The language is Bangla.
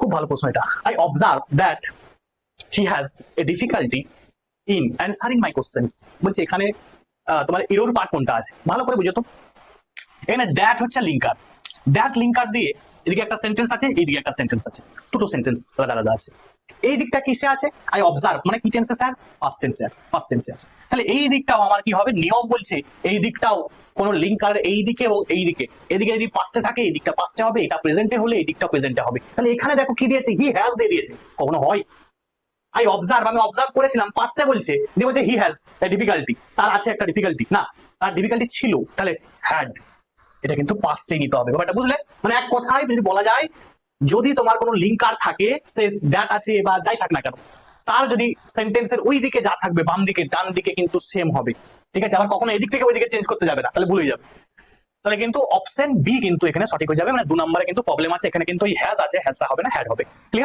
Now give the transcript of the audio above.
খুব ভালো প্রশ্ন এটা। I observe that he has a difficulty in answering my questions. বলছে এখানে তোমার এরর পার্ট কোনটা আছে ভালো করে বুঝো তো। এখানে দ্যাট হচ্ছে লিঙ্কার, দ্যাট লিঙ্কার দিয়ে এদিকে একটা সেন্টেন্স আছে, এইদিকে একটা সেন্টেন্স আছে, দুটো সেন্টেন্স আলাদা আলাদা আছে। এই দিকটা কিসে আছে? আই অবজার্ভ মানে কি টেন্সে স্যার? পাস্ট টেন্সে আছে, পাস্ট টেন্সে আছে। তাহলে এই দিকটাও আমার কি হবে? নিয়ম বলছে এই দিকটাও কোন লিঙ্কার এই দিকে এবং এই দিকে, এদিকে যদি পাস্টে থাকে এই দিকটা পাস্টে হবে, এটা প্রেজেন্টে হলে এই দিকটা প্রেজেন্টে হবে। তাহলে এখানে দেখো কি দিয়েছে? হি হ্যাজ দিয়ে দিয়েছে। কখনো হয়? আই অবজার্ভ, আমি অবজার্ভ করেছিলাম, পাস্টে বলছে, দিয়ে বলছে হি হ্যাজ এ ডিফিকাল্টি, তার আছে একটা ডিফিকাল্টি, না তার ডিফিকাল্টি ছিল, তাহলে হ্যাড, এটা কিন্তু পাস্টে নিতে হবে। ব্যাপারটা বুঝলে? মানে এক কথায় যদি বলা যায়, যদি তোমার কোনো লিঙ্কার থাকে, সে দ্যাট আছে বা যাই থাক না কেন, তার যদি সেন্টেন্সের ওই দিকে যা থাকবে, বাম দিকে ডান দিকে কিন্তু সেম হবে। ঠিক আছে? আবার কখনো এদিক থেকে ওই দিকে চেঞ্জ করতে যাবে না, তাহলে ভুলে যাবে। তাহলে কিন্তু অপশন বি কিন্তু এখানে সঠিক হয়ে যাবে। মানে 2 নম্বরে কিন্তু প্রবলেম আছে, এখানে কিন্তু হ্যাজ আছে, হ্যাজটা হবে না, হ্যাড হবে। ক্লিয়ার?